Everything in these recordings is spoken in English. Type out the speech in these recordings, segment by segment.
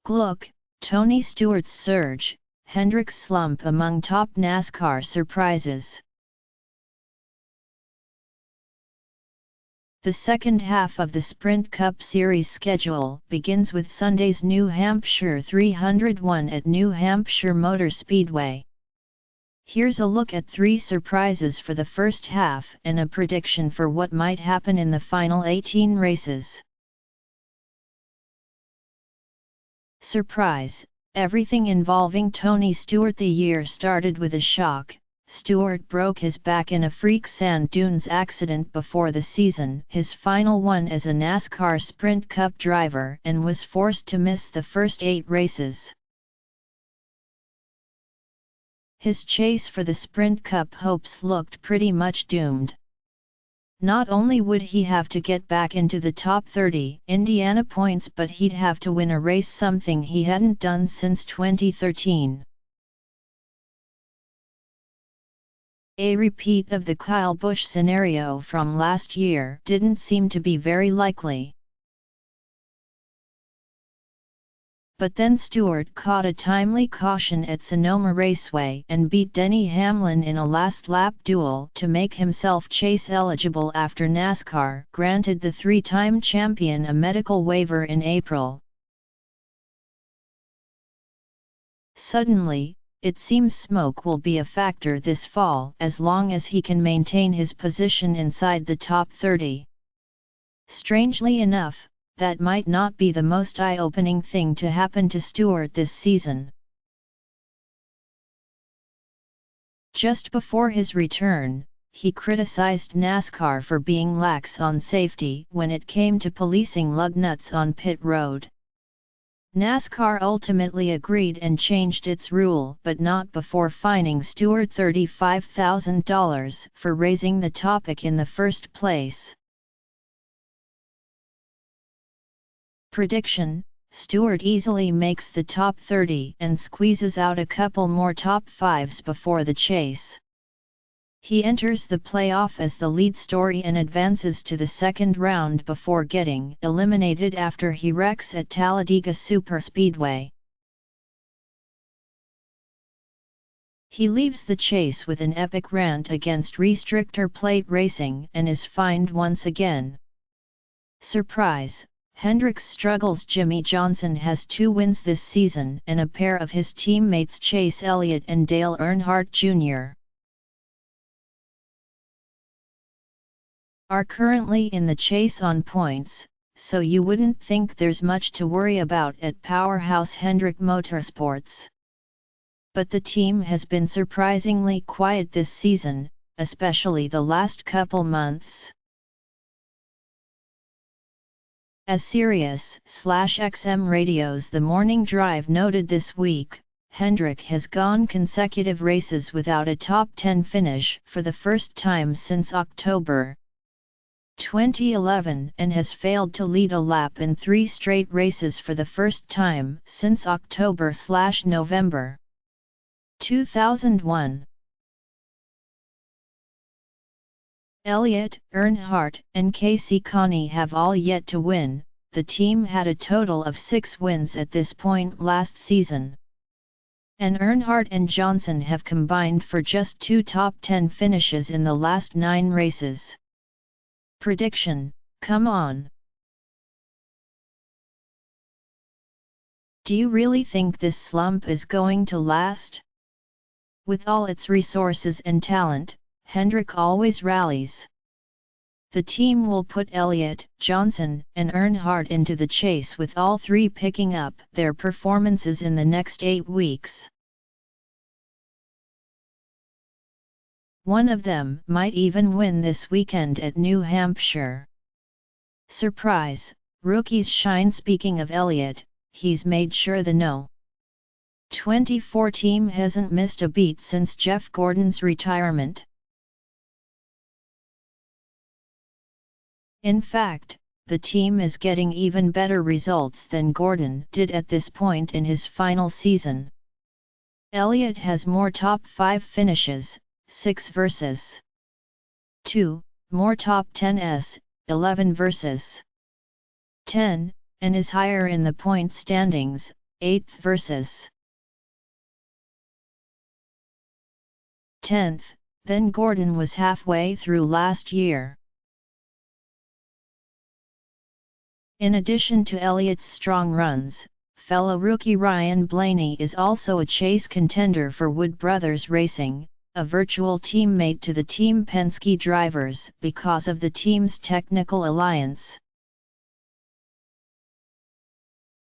Gluck, Tony Stewart's surge, Hendrick's slump among top NASCAR surprises. The second half of the Sprint Cup Series schedule begins with Sunday's New Hampshire 301 at New Hampshire Motor Speedway. Here's a look at 3 surprises for the first half and a prediction for what might happen in the final 18 races. Surprise! Everything involving Tony Stewart. The year started with a shock. Stewart broke his back in a freak sand dunes accident before the season, his final one as a NASCAR Sprint Cup driver, and was forced to miss the first 8 races. His chase for the Sprint Cup hopes looked pretty much doomed. Not only would he have to get back into the top 30 Indiana points, but he'd have to win a race, something he hadn't done since 2013. A repeat of the Kyle Busch scenario from last year didn't seem to be very likely. But then Stewart caught a timely caution at Sonoma Raceway and beat Denny Hamlin in a last-lap duel to make himself chase eligible after NASCAR granted the 3-time champion a medical waiver in April. Suddenly, it seems smoke will be a factor this fall as long as he can maintain his position inside the top 30. Strangely enough, that might not be the most eye-opening thing to happen to Stewart this season. Just before his return, he criticized NASCAR for being lax on safety when it came to policing lug nuts on pit road. NASCAR ultimately agreed and changed its rule, but not before fining Stewart $35,000 for raising the topic in the first place. Prediction: Stewart easily makes the top 30 and squeezes out a couple more top 5s before the chase. He enters the playoff as the lead story and advances to the second round before getting eliminated after he wrecks at Talladega Superspeedway. He leaves the chase with an epic rant against restrictor plate racing and is fined once again. Surprise! Hendrick's struggles. Jimmy Johnson has 2 wins this season, and a pair of his teammates Chase Elliott and Dale Earnhardt Jr. are currently in the chase on points, so you wouldn't think there's much to worry about at powerhouse Hendrick Motorsports. But the team has been surprisingly quiet this season, especially the last couple months. As Sirius/XM Radio's The Morning Drive noted this week, Hendrick has gone consecutive races without a top 10 finish for the first time since October 2011 and has failed to lead a lap in 3 straight races for the first time since October/November 2001. Elliott, Earnhardt, and Casey Coney have all yet to win. The team had a total of 6 wins at this point last season. And Earnhardt and Johnson have combined for just 2 top 10 finishes in the last 9 races. Prediction: come on! Do you really think this slump is going to last? With all its resources and talent, Hendrick always rallies. The team will put Elliott, Johnson, and Earnhardt into the chase, with all 3 picking up their performances in the next 8 weeks. One of them might even win this weekend at New Hampshire. Surprise, rookies shine. Speaking of Elliott, he's made sure the No. 24 team hasn't missed a beat since Jeff Gordon's retirement. In fact, the team is getting even better results than Gordon did at this point in his final season. Elliott has more top 5 finishes, 6 versus 2, more top 10s, 11 versus 10, and is higher in the point standings, 8th versus 10th, then Gordon was halfway through last year. In addition to Elliott's strong runs, fellow rookie Ryan Blaney is also a chase contender for Wood Brothers Racing, a virtual teammate to the Team Penske drivers because of the team's technical alliance.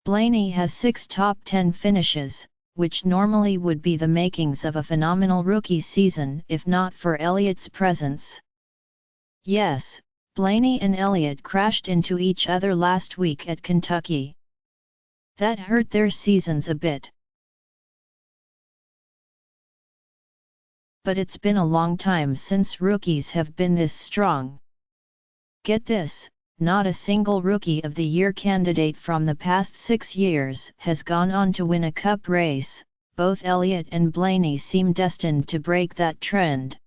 Blaney has 6 top 10 finishes, which normally would be the makings of a phenomenal rookie season if not for Elliott's presence. Yes, Blaney and Elliott crashed into each other last week at Kentucky. That hurt their seasons a bit. But it's been a long time since rookies have been this strong. Get this, not a single Rookie of the Year candidate from the past 6 years has gone on to win a cup race. Both Elliott and Blaney seem destined to break that trend.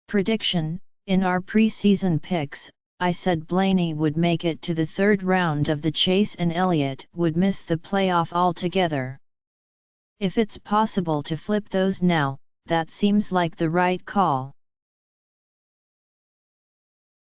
Prediction: in our preseason picks, I said Blaney would make it to the 3rd round of the chase and Elliott would miss the playoff altogether. If it's possible to flip those now, that seems like the right call.